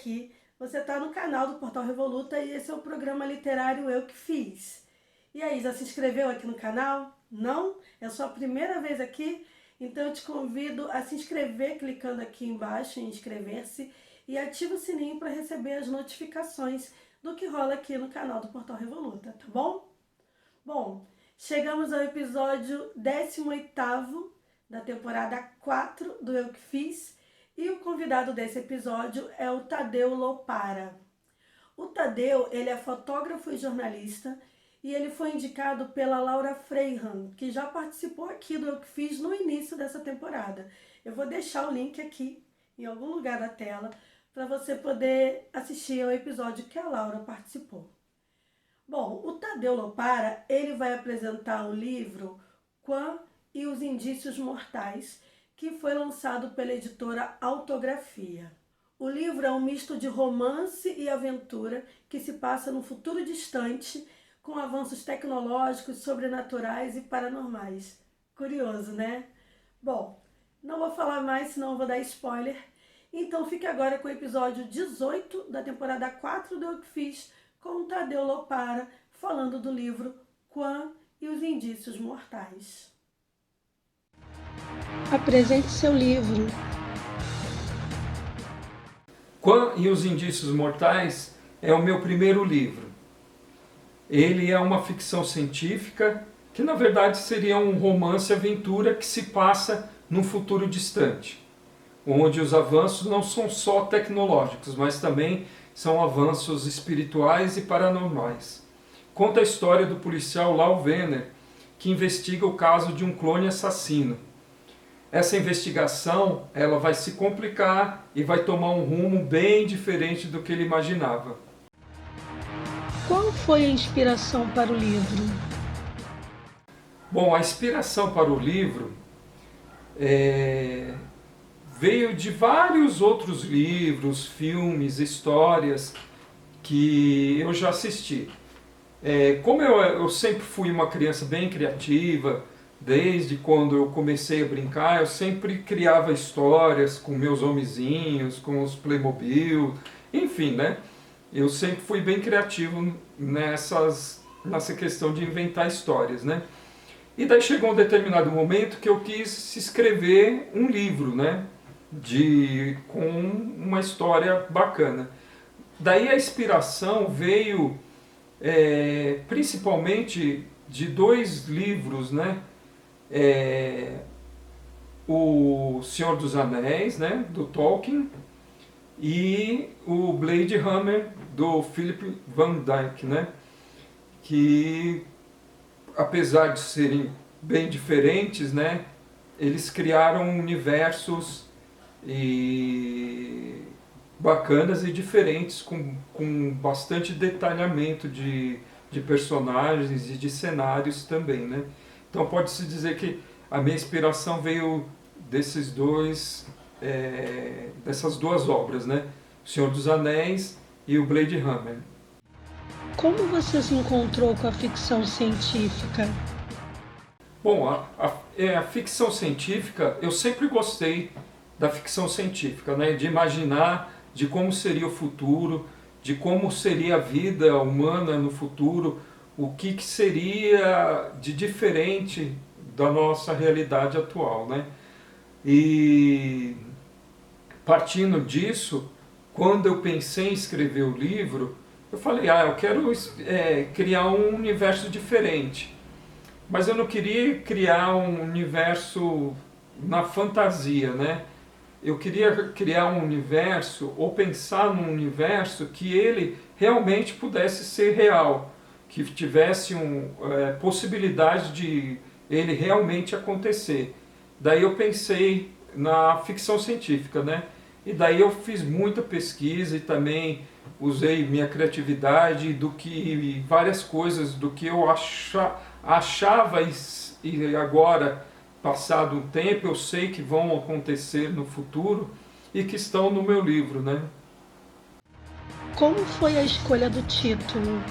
aqui. Você está no canal do Portal Revoluta e esse é o programa literário Eu Que Fiz. E aí, já se inscreveu aqui no canal? Não? É a sua primeira vez aqui? Então eu te convido a se inscrever clicando aqui embaixo em inscrever-se e ativa o sininho para receber as notificações do que rola aqui no canal do Portal Revoluta, tá bom? Bom, chegamos ao episódio 18º da temporada 4 do Eu Que Fiz e o convidado desse episódio é o Tadeu Lopara. O Tadeu, ele é fotógrafo e jornalista e ele foi indicado pela Laura Freihan, que já participou aqui do Eu Que Fiz no início dessa temporada. Eu vou deixar o link aqui em algum lugar da tela para você poder assistir ao episódio que a Laura participou. Bom, o Tadeu Lopara, ele vai apresentar o livro Quan e os Indícios Mortais, que foi lançado pela editora Autografia. O livro é um misto de romance e aventura que se passa num futuro distante, com avanços tecnológicos, sobrenaturais e paranormais. Curioso, né? Bom, não vou falar mais, senão eu vou dar spoiler. Então fique agora com o episódio 18 da temporada 4 do Eu Que Fiz, com o Tadeu Lopara, falando do livro Quan e os Indícios Mortais. Apresente seu livro. Quan e os Indícios Mortais é o meu primeiro livro. Ele é uma ficção científica que na verdade seria um romance-aventura que se passa num futuro distante, onde os avanços não são só tecnológicos, mas também são avanços espirituais e paranormais. Conta a história do policial Lau Venner, que investiga o caso de um clone assassino. Essa investigação ela vai se complicar e vai tomar um rumo bem diferente do que ele imaginava. Qual foi a inspiração para o livro? Bom, a inspiração para o livro veio de vários outros livros, filmes, histórias que eu já assisti. Como eu sempre fui uma criança bem criativa, desde quando eu comecei a brincar, eu sempre criava histórias com meus homenzinhos, com os Playmobil, enfim, né? Eu sempre fui bem criativo nessa questão de inventar histórias, né? E daí chegou um determinado momento que eu quis escrever um livro, né? Com uma história bacana. Daí a inspiração veio principalmente de dois livros, né? O Senhor dos Anéis, né? Do Tolkien, e o Blade Runner do Philip Van Dyke, né? Que apesar de serem bem diferentes, né? Eles criaram universos bacanas e diferentes, com bastante detalhamento de personagens e de cenários também, né? Então pode-se dizer que a minha inspiração veio dessas duas obras, né? O Senhor dos Anéis e o Blade Runner. Como você se encontrou com a ficção científica? Bom, a ficção científica, eu sempre gostei da ficção científica, né? De imaginar de como seria o futuro, de como seria a vida humana no futuro, o que seria de diferente da nossa realidade atual, né? E partindo disso, quando eu pensei em escrever o livro, eu falei, eu quero criar um universo diferente. Mas eu não queria criar um universo na fantasia, né? Eu queria criar um universo, ou pensar num universo que ele realmente pudesse ser real, que tivesse possibilidade de ele realmente acontecer. Daí eu pensei na ficção científica, né? E daí eu fiz muita pesquisa e também usei minha criatividade várias coisas do que eu achava e agora, passado um tempo, eu sei que vão acontecer no futuro e que estão no meu livro, né? Como foi a escolha do título?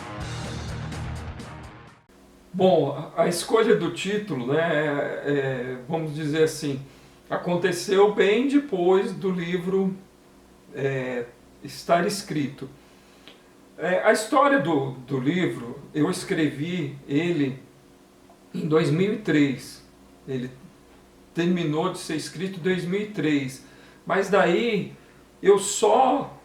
Bom, a escolha do título, né, vamos dizer assim, aconteceu bem depois do livro estar escrito. A história do livro, eu escrevi ele em 2003. Ele terminou de ser escrito em 2003. Mas daí eu só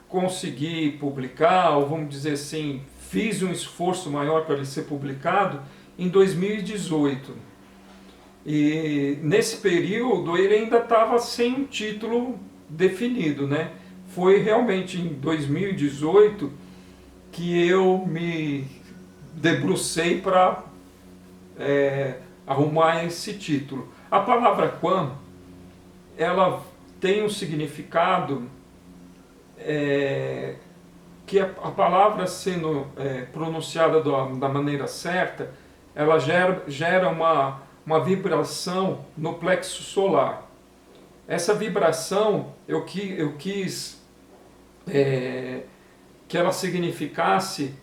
consegui publicar, ou vamos dizer assim, fiz um esforço maior para ele ser publicado em 2018. E nesse período ele ainda estava sem um título definido, né? Foi realmente em 2018 que eu me debrucei para arrumar esse título. A palavra Quan, ela tem um significado que a palavra sendo pronunciada da maneira certa, ela gera uma vibração no plexo solar. Essa vibração eu quis que ela significasse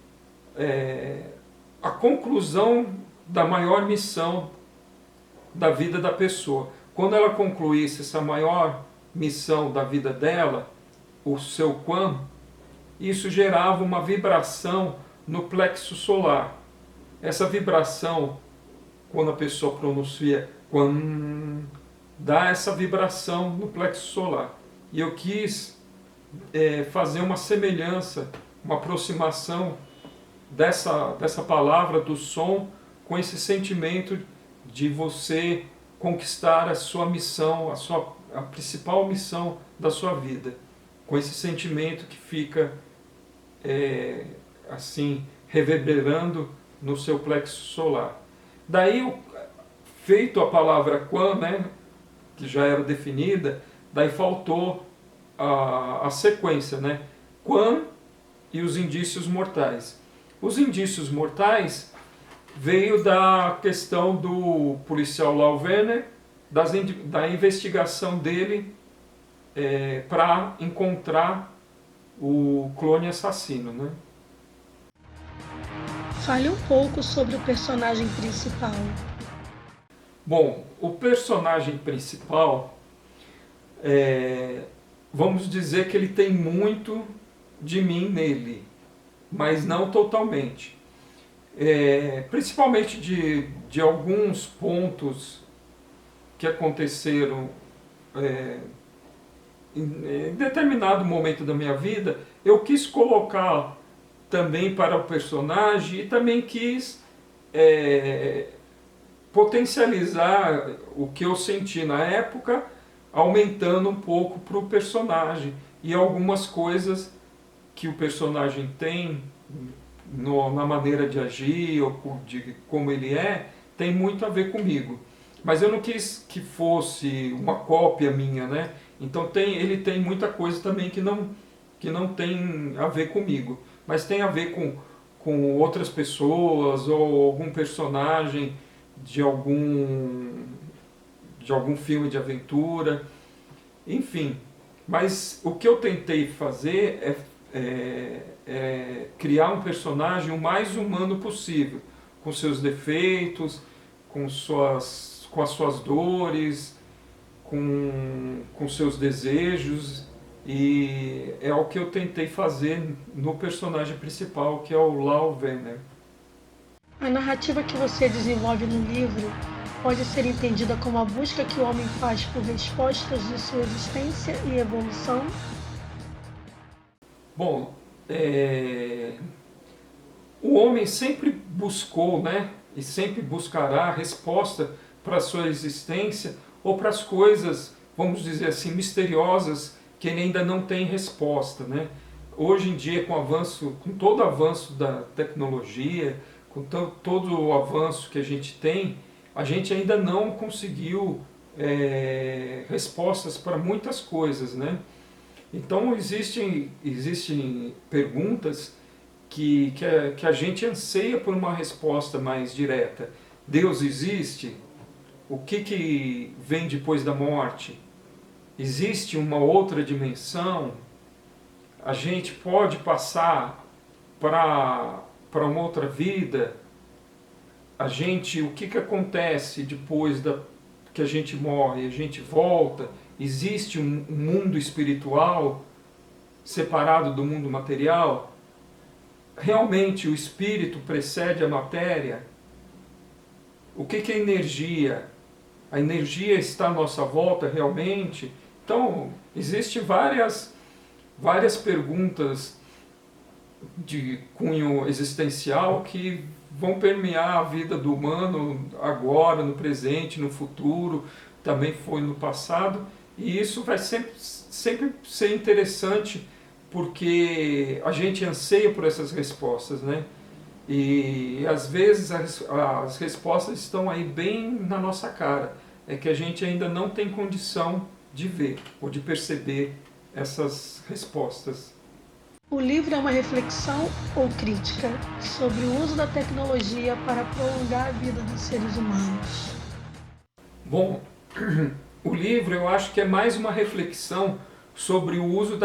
a conclusão da maior missão da vida da pessoa. Quando ela concluísse essa maior missão da vida dela, o seu Quan, isso gerava uma vibração no plexo solar. Essa vibração, quando a pessoa pronuncia Quan, dá essa vibração no plexo solar. E eu quis fazer uma semelhança, uma aproximação dessa palavra, do som, com esse sentimento de você conquistar a sua missão, a principal missão da sua vida, com esse sentimento que fica assim reverberando no seu plexo solar. Daí, feito a palavra Quan, né, que já era definida, daí faltou a sequência, né? Quan e os indícios mortais. Os indícios mortais veio da questão do policial Law Werner, da investigação dele para encontrar o clone assassino, né? Fale um pouco sobre o personagem principal. Bom, o personagem principal, vamos dizer que ele tem muito de mim nele, mas não totalmente. Principalmente de alguns pontos que aconteceram em determinado momento da minha vida, eu quis colocar também para o personagem e também quis potencializar o que eu senti na época, aumentando um pouco para o personagem e algumas coisas que o personagem tem na maneira de agir ou de como ele tem muito a ver comigo. Mas eu não quis que fosse uma cópia minha, né? Então ele tem muita coisa também que não tem a ver comigo, mas tem a ver com outras pessoas ou algum personagem de algum filme de aventura, enfim. Mas o que eu tentei fazer é criar um personagem o mais humano possível, com seus defeitos, com as suas dores, com seus desejos, e é o que eu tentei fazer no personagem principal, que é o Law Werner. A narrativa que você desenvolve no livro pode ser entendida como a busca que o homem faz por respostas de sua existência e evolução? Bom, o homem sempre buscou, né, e sempre buscará resposta para a sua existência ou para as coisas, vamos dizer assim, misteriosas que ele ainda não tem resposta, né? Hoje em dia, com todo o avanço da tecnologia, com todo o avanço que a gente ainda não conseguiu respostas para muitas coisas, né? Então existem perguntas que a gente anseia por uma resposta mais direta. Deus existe? O que vem depois da morte? Existe uma outra dimensão? A gente pode passar para uma outra vida? O que acontece depois que a gente morre? A gente volta? Existe um mundo espiritual? separado do mundo material? Realmente o espírito precede a matéria? O que é energia? A energia está à nossa volta realmente? Então, existem várias perguntas de cunho existencial que vão permear a vida do humano agora, no presente, no futuro, também foi no passado, e isso vai sempre ser interessante porque a gente anseia por essas respostas, né? E às vezes as respostas estão aí bem na nossa cara, é que a gente ainda não tem condição de ver ou de perceber essas respostas. O livro é uma reflexão ou crítica sobre o uso da tecnologia para prolongar a vida dos seres humanos? Bom, o livro eu acho que é mais uma reflexão sobre o uso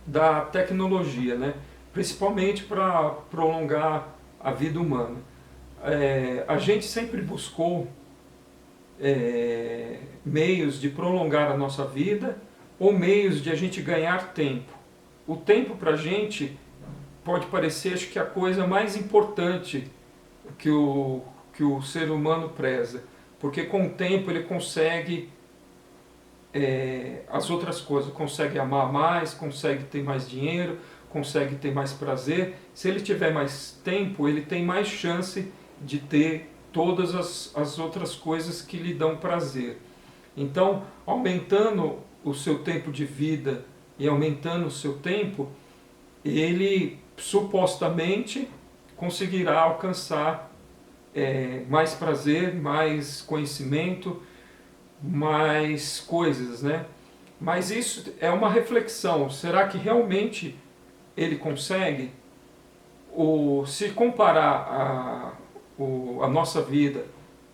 da tecnologia, né? Principalmente para prolongar a vida humana. A gente sempre buscou meios de prolongar a nossa vida ou meios de a gente ganhar tempo. O tempo para a gente pode parecer, acho que a coisa mais importante que o ser humano preza, porque com o tempo ele consegue as outras coisas, consegue amar mais, consegue ter mais dinheiro, consegue ter mais prazer. Se ele tiver mais tempo, ele tem mais chance de ter todas as outras coisas que lhe dão prazer. Então, aumentando o seu tempo de vida e aumentando o seu tempo, ele supostamente conseguirá alcançar mais prazer, mais conhecimento, mais coisas, né? Mas isso é uma reflexão. Será que realmente ele consegue? Ou se comparar a nossa vida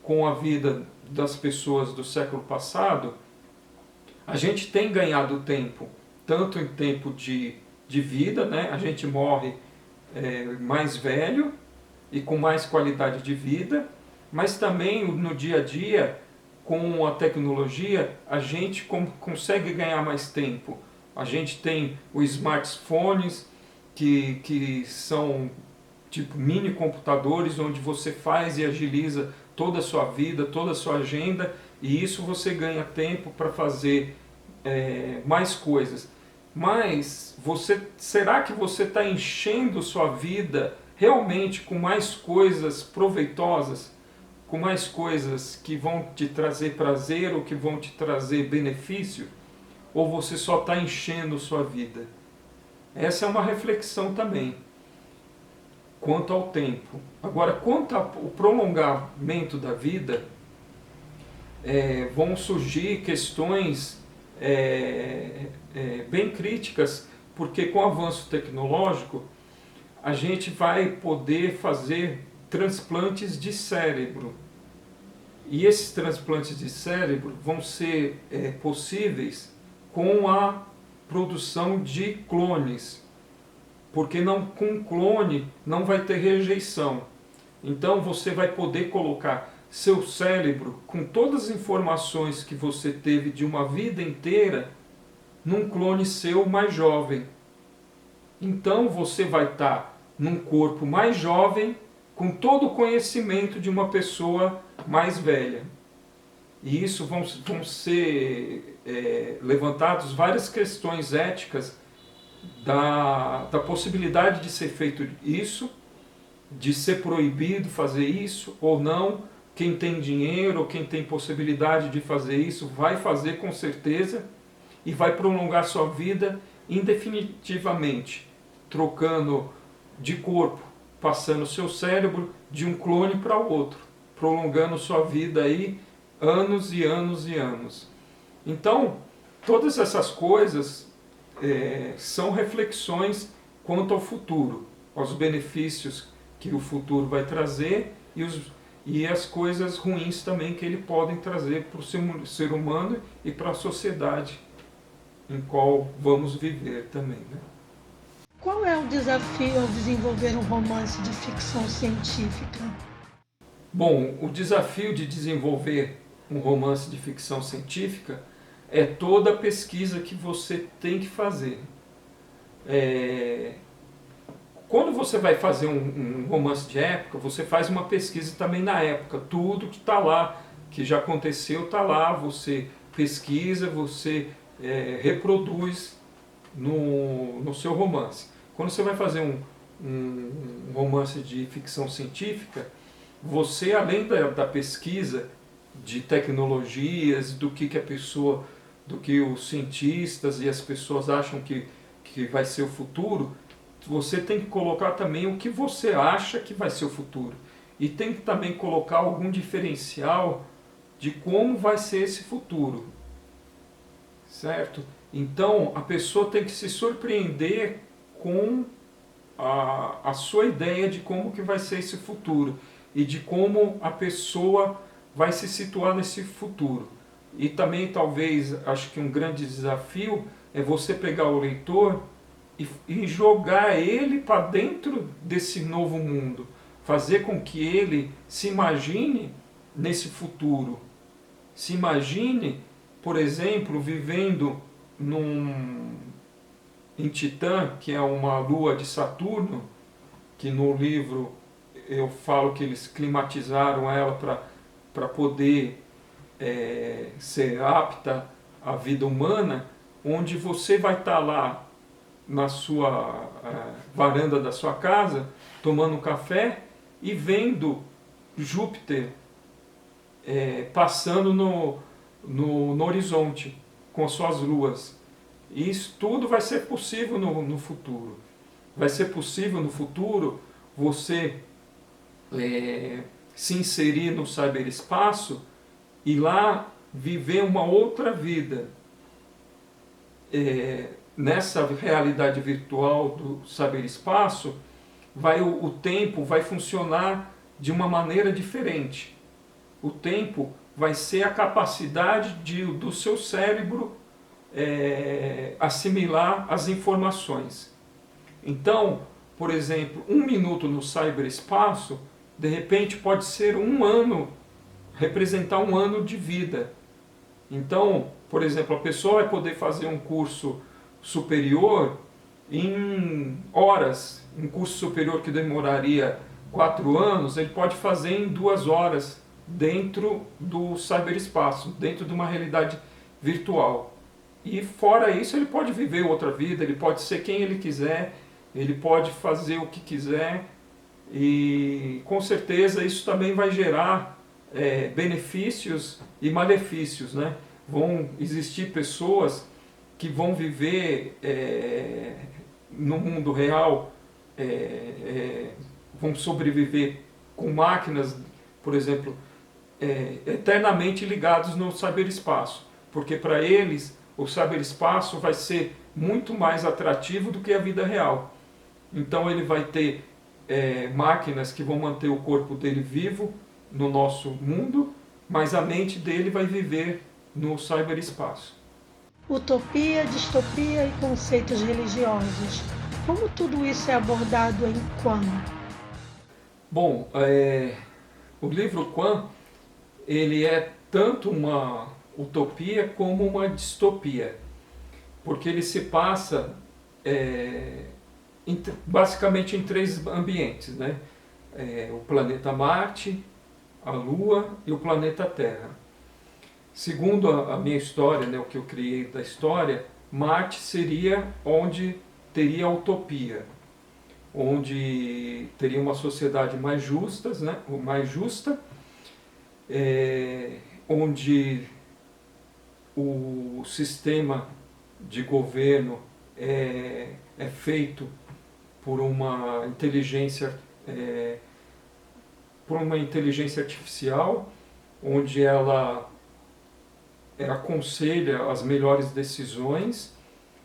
com a vida das pessoas do século passado, a gente tem ganhado tempo, tanto em tempo de vida, né? A gente morre mais velho e com mais qualidade de vida, mas também no dia a dia, com a tecnologia, a gente consegue ganhar mais tempo. A gente tem os smartphones, que são tipo mini computadores, onde você faz e agiliza toda a sua vida, toda a sua agenda, e isso você ganha tempo para fazer mais coisas. Mas será que você está enchendo sua vida realmente com mais coisas proveitosas? Com mais coisas que vão te trazer prazer ou que vão te trazer benefício? Ou você só está enchendo sua vida? Essa é uma reflexão também, quanto ao tempo. Agora, quanto ao prolongamento da vida, vão surgir questões bem críticas, porque com o avanço tecnológico, a gente vai poder fazer transplantes de cérebro. E esses transplantes de cérebro vão ser possíveis com a produção de clones, porque com clone não vai ter rejeição. Então você vai poder colocar seu cérebro com todas as informações que você teve de uma vida inteira num clone seu mais jovem. Então você vai estar num corpo mais jovem, com todo o conhecimento de uma pessoa mais velha. E isso vão ser levantadas várias questões éticas da possibilidade de ser feito isso, de ser proibido fazer isso ou não. Quem tem dinheiro ou quem tem possibilidade de fazer isso vai fazer com certeza e vai prolongar sua vida indefinitivamente, trocando de corpo, passando seu cérebro de um clone para o outro, prolongando sua vida aí anos e anos e anos. Então, todas essas coisas são reflexões quanto ao futuro, aos benefícios que o futuro vai trazer e as coisas ruins também que ele pode trazer para o ser humano e para a sociedade em qual vamos viver também, né? Qual é o desafio ao desenvolver um romance de ficção científica? Bom, o desafio de desenvolver um romance de ficção científica é toda a pesquisa que você tem que fazer. Quando você vai fazer um romance de época, você faz uma pesquisa também na época. Tudo que está lá, que já aconteceu, está lá. Você pesquisa, você reproduz no seu romance. Quando você vai fazer um romance de ficção científica, você, além da pesquisa de tecnologias, do que a pessoa, do que os cientistas e as pessoas acham que vai ser o futuro, você tem que colocar também o que você acha que vai ser o futuro. E tem que também colocar algum diferencial de como vai ser esse futuro. Certo? Então, a pessoa tem que se surpreender com a sua ideia de como que vai ser esse futuro e de como a pessoa vai se situar nesse futuro. E também, talvez, acho que um grande desafio é você pegar o leitor e jogar ele para dentro desse novo mundo, fazer com que ele se imagine nesse futuro, se imagine, por exemplo, vivendo em Titã, que é uma lua de Saturno, que no livro eu falo que eles climatizaram ela para poder ser apta à vida humana, onde você vai estar lá na sua varanda da sua casa, tomando um café e vendo Júpiter passando no horizonte com suas luas. E isso tudo vai ser possível no futuro. Vai ser possível no futuro você se inserir no cyberespaço e lá viver uma outra vida. Nessa realidade virtual do cyberespaço, o tempo vai funcionar de uma maneira diferente. O tempo vai ser a capacidade do seu cérebro assimilar as informações. Então, por exemplo, 1 minuto no cyberespaço, de repente pode ser 1 ano, representar 1 ano de vida. Então, por exemplo, a pessoa vai poder fazer um curso superior em horas. Um curso superior que demoraria 4 anos, ele pode fazer em 2 horas dentro do cyberespaço, dentro de uma realidade virtual. E fora isso, ele pode viver outra vida, ele pode ser quem ele quiser, ele pode fazer o que quiser, e com certeza isso também vai gerar benefícios e malefícios, né? Vão existir pessoas que vão viver no mundo real, vão sobreviver com máquinas, por exemplo, eternamente ligados no cyberespaço, porque para eles o cyberespaço vai ser muito mais atrativo do que a vida real. Então ele vai ter máquinas que vão manter o corpo dele vivo no nosso mundo, mas a mente dele vai viver no cyberespaço. Utopia, distopia e conceitos religiosos. Como tudo isso é abordado em Quan? Bom, o livro Quan, ele é tanto uma utopia como uma distopia, porque ele se passa basicamente em 3 ambientes, né? O planeta Marte, a Lua e o planeta Terra. Segundo a minha história, né, o que eu criei da história, Marte seria onde teria a utopia, onde teria uma sociedade mais justa, né, onde o sistema de governo é feito por uma inteligência artificial, onde ela aconselha as melhores decisões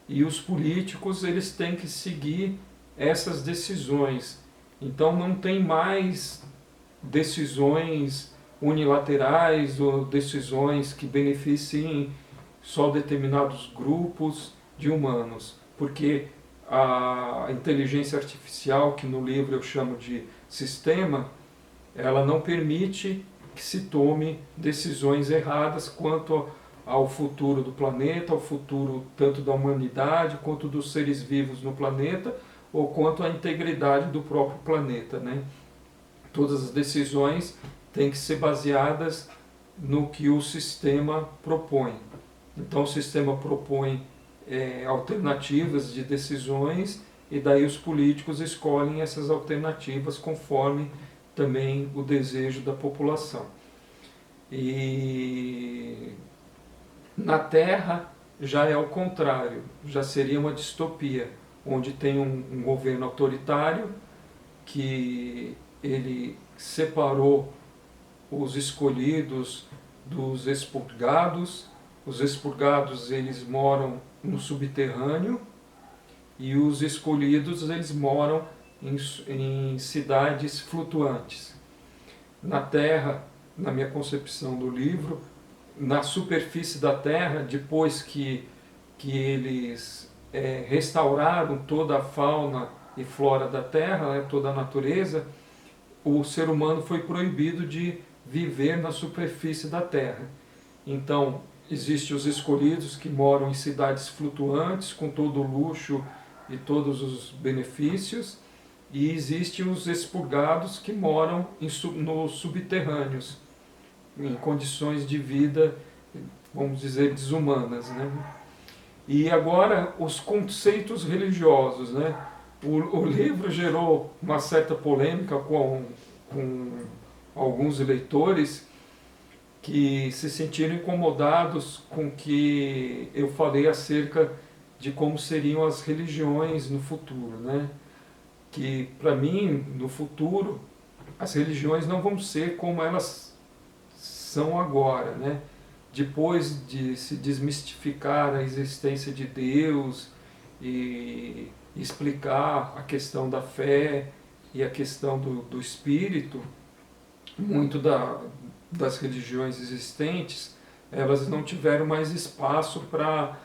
e os políticos eles têm que seguir essas decisões. Então não tem mais decisões unilaterais ou decisões que beneficiem só determinados grupos de humanos, porque a inteligência artificial, que no livro eu chamo de sistema, ela não permite que se tome decisões erradas quanto ao futuro do planeta, ao futuro tanto da humanidade quanto dos seres vivos no planeta, ou quanto à integridade do próprio planeta, né? Todas as decisões têm que ser baseadas no que o sistema propõe. Então o sistema propõe alternativas de decisões e daí os políticos escolhem essas alternativas conforme também o desejo da população. E na Terra já é o contrário, já seria uma distopia, onde tem um governo autoritário que ele separou os escolhidos dos expurgados. Os expurgados eles moram no subterrâneo e os escolhidos eles moram em cidades flutuantes. Na Terra, na minha concepção do livro, na superfície da Terra, depois que eles restauraram toda a fauna e flora da Terra, né, toda a natureza, o ser humano foi proibido de viver na superfície da Terra. Então, existem os escolhidos que moram em cidades flutuantes, com todo o luxo e todos os benefícios, e existem os expurgados que moram nos subterrâneos, em condições de vida, vamos dizer, desumanas, né? E agora, os conceitos religiosos, né? O livro gerou uma certa polêmica com alguns leitores que se sentiram incomodados com o que eu falei acerca de como seriam as religiões no futuro, né? Que, para mim, no futuro, as religiões não vão ser como elas são agora, né? Depois de se desmistificar a existência de Deus e explicar a questão da fé e a questão do espírito, muito das religiões existentes, elas não tiveram mais espaço para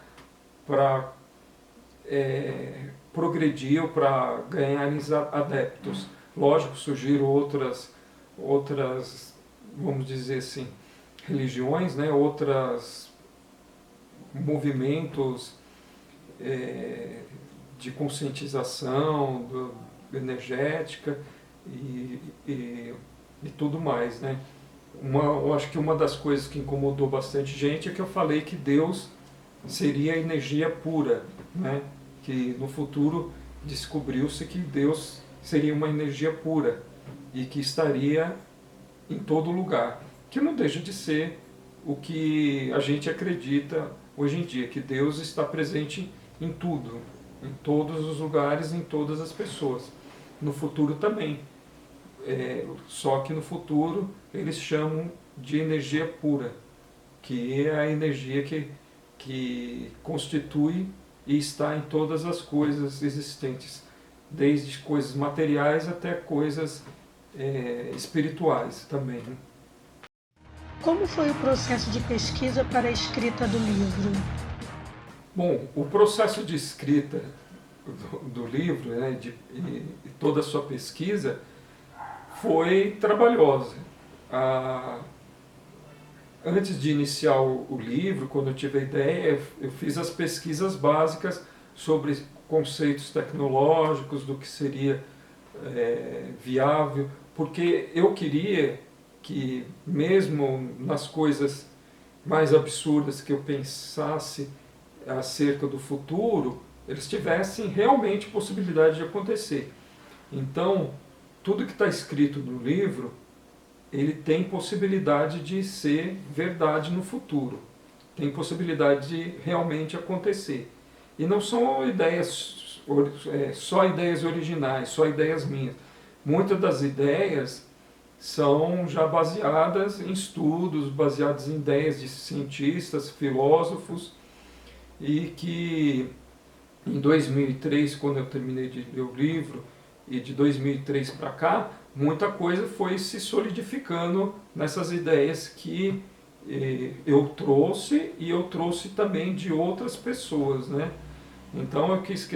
progredir ou para ganhar adeptos. Lógico, surgiram outras, vamos dizer assim, religiões, né, outros movimentos de conscientização energética e tudo mais, né? Eu acho que uma das coisas que incomodou bastante gente é que eu falei que Deus seria energia pura, né? Que no futuro descobriu-se que Deus seria uma energia pura e que estaria em todo lugar, que não deixa de ser o que a gente acredita hoje em dia, que Deus está presente em tudo, em todos os lugares, em todas as pessoas. No futuro também. Só que no futuro eles chamam de energia pura, que é a energia que constitui e está em todas as coisas existentes, desde coisas materiais até coisas espirituais também. Como foi o processo de pesquisa para a escrita do livro? Bom, o processo de escrita do livro, né, e toda a sua pesquisa foi trabalhosa. Antes de iniciar o livro, quando eu tive a ideia, eu fiz as pesquisas básicas sobre conceitos tecnológicos, do que seria viável, porque eu queria que, mesmo nas coisas mais absurdas que eu pensasse acerca do futuro, eles tivessem realmente possibilidade de acontecer. Então, tudo que está escrito no livro, ele tem possibilidade de ser verdade no futuro. Tem possibilidade de realmente acontecer. E não são ideias, só ideias originais, só ideias minhas. Muitas das ideias são já baseadas em estudos, baseadas em ideias de cientistas, filósofos, e que em 2003, quando eu terminei de ler o livro, e de 2003 para cá, muita coisa foi se solidificando nessas ideias que eu trouxe, e eu trouxe também de outras pessoas, né? Então eu quis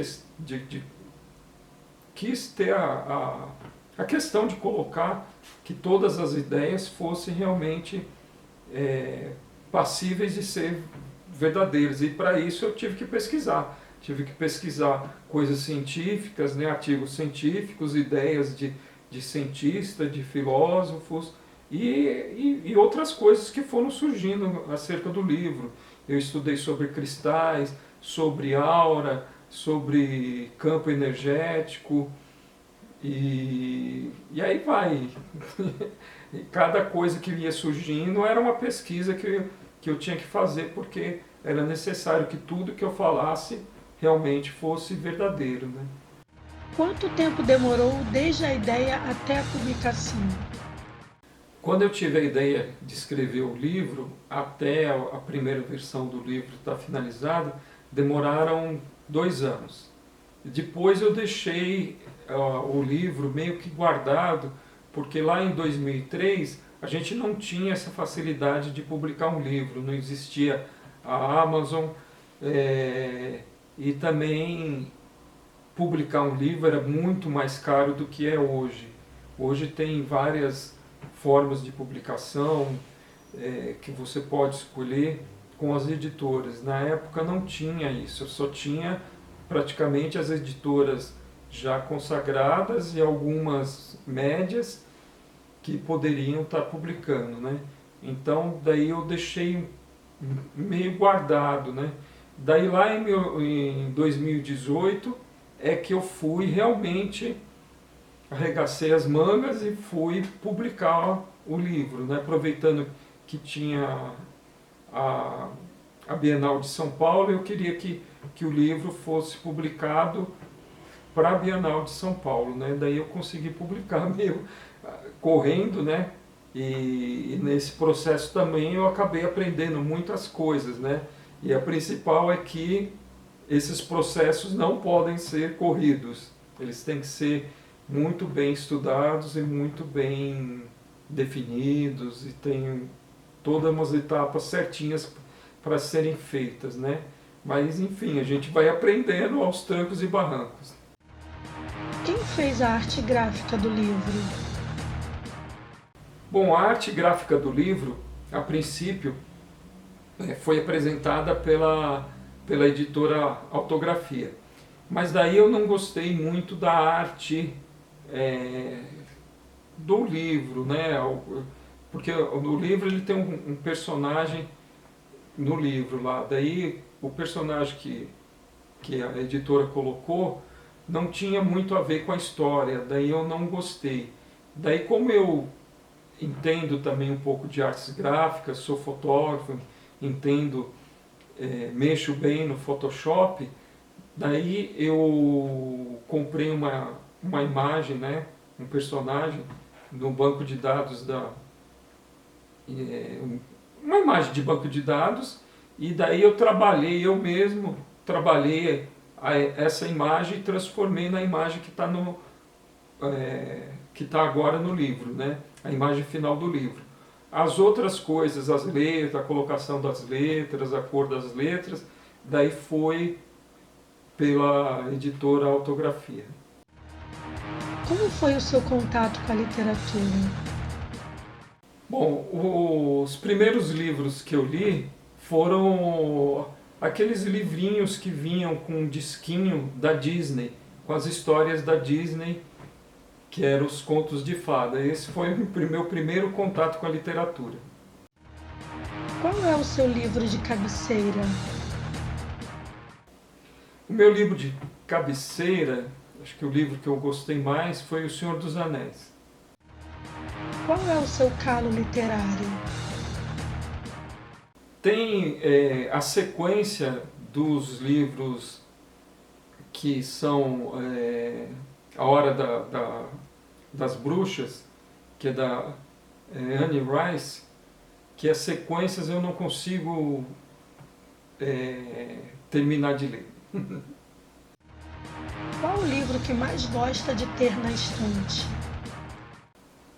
ter a questão de colocar que todas as ideias fossem realmente passíveis de ser verdadeiros. E para isso eu tive que pesquisar. Tive que pesquisar coisas científicas, né, artigos científicos, ideias de cientistas, de filósofos e outras coisas que foram surgindo acerca do livro. Eu estudei sobre cristais, sobre aura, sobre campo energético e aí vai. E cada coisa que ia surgindo era uma pesquisa que eu tinha que fazer, porque era necessário que tudo que eu falasse realmente fosse verdadeiro, né? Quanto tempo demorou desde a ideia até a publicação? Quando eu tive a ideia de escrever o livro, até a primeira versão do livro estar finalizada, demoraram 2 anos. Depois eu deixei o livro meio que guardado, porque lá em 2003 a gente não tinha essa facilidade de publicar um livro, não existia a Amazon, e também publicar um livro era muito mais caro do que é hoje. Hoje tem várias formas de publicação que você pode escolher com as editoras. Na época não tinha isso, só tinha praticamente as editoras já consagradas e algumas médias que poderiam estar publicando, né? Então daí eu deixei meio guardado, né? Daí lá em 2018 é que eu fui realmente, arregacei as mangas e fui publicar o livro, né? Aproveitando que tinha a Bienal de São Paulo, eu queria que o livro fosse publicado para a Bienal de São Paulo, né? Daí eu consegui publicar meio correndo, né? E nesse processo também eu acabei aprendendo muitas coisas, né? E a principal é que esses processos não podem ser corridos, eles têm que ser muito bem estudados e muito bem definidos e tem todas umas etapas certinhas para serem feitas, né? Mas enfim, a gente vai aprendendo aos trancos e barrancos. Quem fez a arte gráfica do livro? Bom, a arte gráfica do livro, a princípio, foi apresentada pela editora Autografia. Mas daí eu não gostei muito da arte do livro, né? Porque no livro ele tem um personagem no livro lá. Daí o personagem que a editora colocou não tinha muito a ver com a história. Daí eu não gostei. Daí como eu entendo também um pouco de artes gráficas, sou fotógrafo, entendo, mexo bem no Photoshop, daí eu comprei uma imagem, né, um personagem no banco de dados uma imagem de banco de dados, e daí eu mesmo trabalhei essa imagem e transformei na imagem que está que está agora no livro, né, a imagem final do livro. As outras coisas, as letras, a colocação das letras, a cor das letras, daí foi pela editora Autografia. Como foi o seu contato com a literatura? Bom, os primeiros livros que eu li foram aqueles livrinhos que vinham com um disquinho da Disney, com as histórias da Disney, que eram os contos de fada. Esse foi o meu primeiro contato com a literatura. Qual é o seu livro de cabeceira? O meu livro de cabeceira, acho que o livro que eu gostei mais foi O Senhor dos Anéis. Qual é o seu calo literário? Tem a sequência dos livros que são A Hora das Bruxas, que é da Anne Rice, que as sequências eu não consigo terminar de ler. Qual o livro que mais gosta de ter na estante?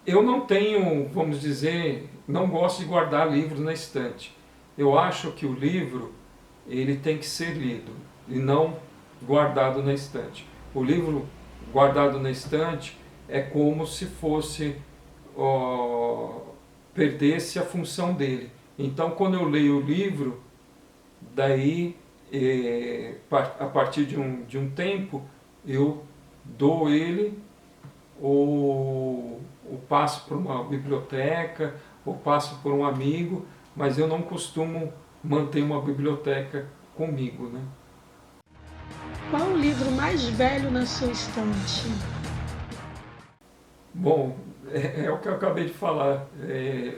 Eu não tenho, vamos dizer, não gosto de guardar livros na estante. Eu acho que o livro ele tem que ser lido e não guardado na estante. O livro guardado na estante é como se fosse perdesse a função dele. Então, quando eu leio o livro, daí, a partir de um tempo, eu dou ele, ou passo por uma biblioteca, ou passo por um amigo, mas eu não costumo manter uma biblioteca comigo, né? Qual o livro mais velho na sua estante? Bom, é o que eu acabei de falar.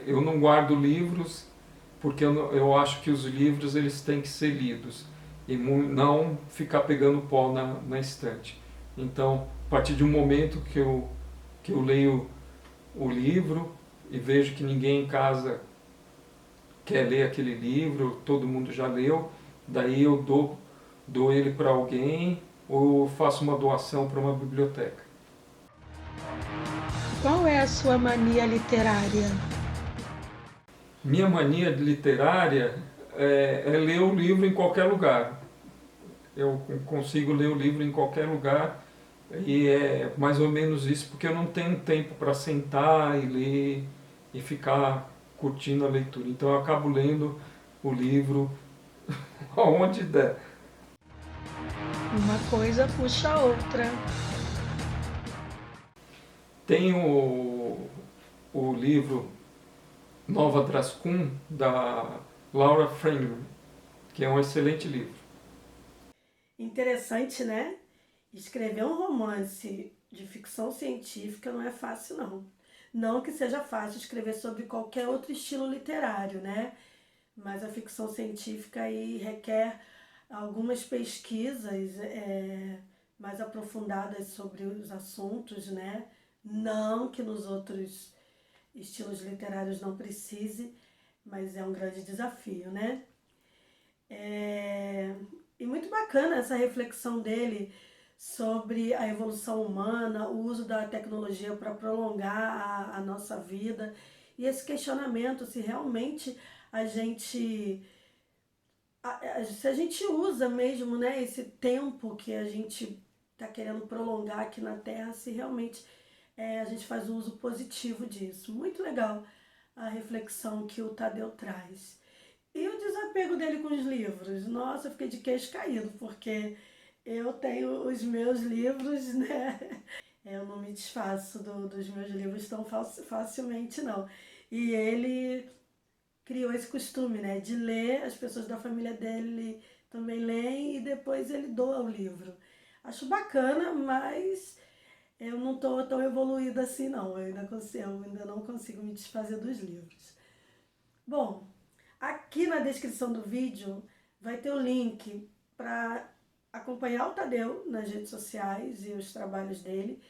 Eu não guardo livros porque eu acho que os livros eles têm que ser lidos e não ficar pegando pó na estante. Então, a partir de um momento que eu leio o livro e vejo que ninguém em casa quer ler aquele livro, todo mundo já leu, daí eu dou ele para alguém ou faço uma doação para uma biblioteca. Qual é a sua mania literária? Minha mania literária é ler o livro em qualquer lugar. Eu consigo ler o livro em qualquer lugar e é mais ou menos isso porque eu não tenho tempo para sentar e ler e ficar curtindo a leitura. Então eu acabo lendo o livro aonde der. Uma coisa puxa a outra. Tem o livro Nova Drascun, da Laura Franklin, que é um excelente livro. Interessante, né? Escrever um romance de ficção científica não é fácil, não. Não que seja fácil escrever sobre qualquer outro estilo literário, né? Mas a ficção científica aí requer algumas pesquisas mais aprofundadas sobre os assuntos, né? Não que nos outros estilos literários não precise, mas é um grande desafio, né? E muito bacana essa reflexão dele sobre a evolução humana, o uso da tecnologia para prolongar a nossa vida e esse questionamento se realmente a gente se a gente usa mesmo, né, esse tempo que a gente está querendo prolongar aqui na Terra, se realmente a gente faz um uso positivo disso. Muito legal a reflexão que o Tadeu traz. E o desapego dele com os livros? Nossa, eu fiquei de queixo caído, porque eu tenho os meus livros, né? Eu não me desfaço dos meus livros tão facilmente, não. E ele criou esse costume, né, de ler, as pessoas da família dele também leem e depois ele doa o livro. Acho bacana, mas eu não estou tão evoluída assim não, eu ainda não consigo me desfazer dos livros. Bom, aqui na descrição do vídeo vai ter o link para acompanhar o Tadeu nas redes sociais e os trabalhos dele,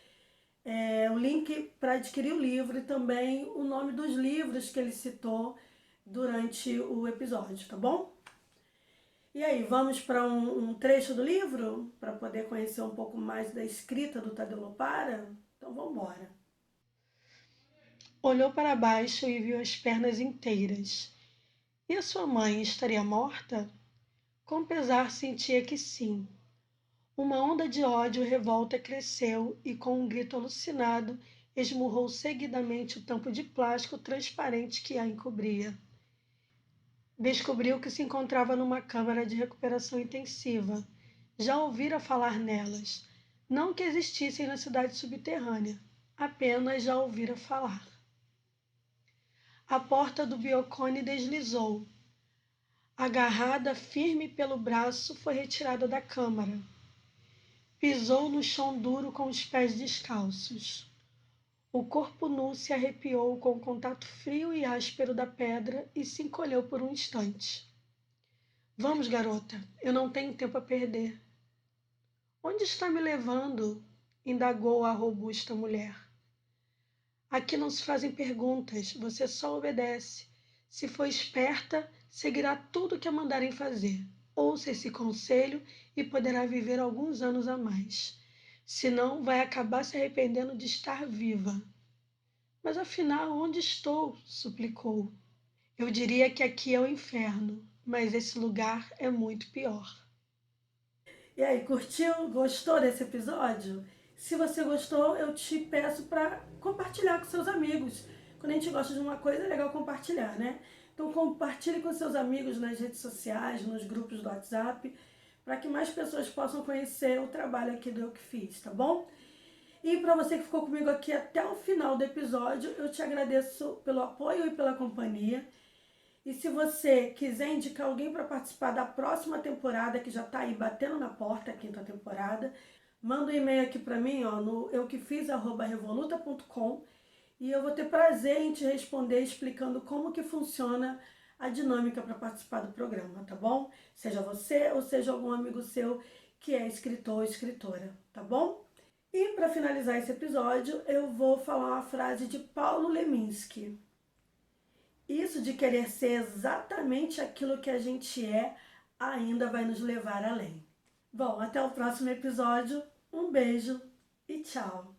o link para adquirir o livro e também o nome dos livros que ele citou durante o episódio, tá bom? E aí, vamos para um trecho do livro para poder conhecer um pouco mais da escrita do Tadeu Lopara? Então vamos embora. Olhou para baixo e viu as pernas inteiras. E a sua mãe estaria morta? Com pesar sentia que sim. Uma onda de ódio e revolta cresceu e, com um grito alucinado, esmurrou seguidamente o tampo de plástico transparente que a encobria. Descobriu que se encontrava numa câmara de recuperação intensiva. Já ouvira falar nelas. Não que existissem na cidade subterrânea, apenas já ouvira falar. A porta do biocone deslizou. Agarrada firme pelo braço, foi retirada da câmara. Pisou no chão duro com os pés descalços. O corpo nu se arrepiou com o contato frio e áspero da pedra e se encolheu por um instante. Vamos, garota, eu não tenho tempo a perder. Onde está me levando? Indagou a robusta mulher. Aqui não se fazem perguntas, você só obedece. Se for esperta, seguirá tudo o que a mandarem fazer. Ouça esse conselho e poderá viver alguns anos a mais. Senão, vai acabar se arrependendo de estar viva. Mas afinal, onde estou? Suplicou. Eu diria que aqui é o inferno, mas esse lugar é muito pior. E aí, curtiu? Gostou desse episódio? Se você gostou, eu te peço para compartilhar com seus amigos. Quando a gente gosta de uma coisa, é legal compartilhar, né? Então compartilhe com seus amigos nas redes sociais, nos grupos do WhatsApp, para que mais pessoas possam conhecer o trabalho aqui do Eu Que Fiz, tá bom? E para você que ficou comigo aqui até o final do episódio, eu te agradeço pelo apoio e pela companhia. E se você quiser indicar alguém para participar da próxima temporada, que já está aí batendo na porta, a quinta temporada, manda um e-mail aqui para mim, ó, no euquefiz@revoluta.com, e eu vou ter prazer em te responder explicando como que funciona a dinâmica para participar do programa, tá bom? Seja você ou seja algum amigo seu que é escritor ou escritora, tá bom? E para finalizar esse episódio, eu vou falar uma frase de Paulo Leminski. Isso de querer ser exatamente aquilo que a gente é ainda vai nos levar além. Bom, até o próximo episódio. Um beijo e tchau!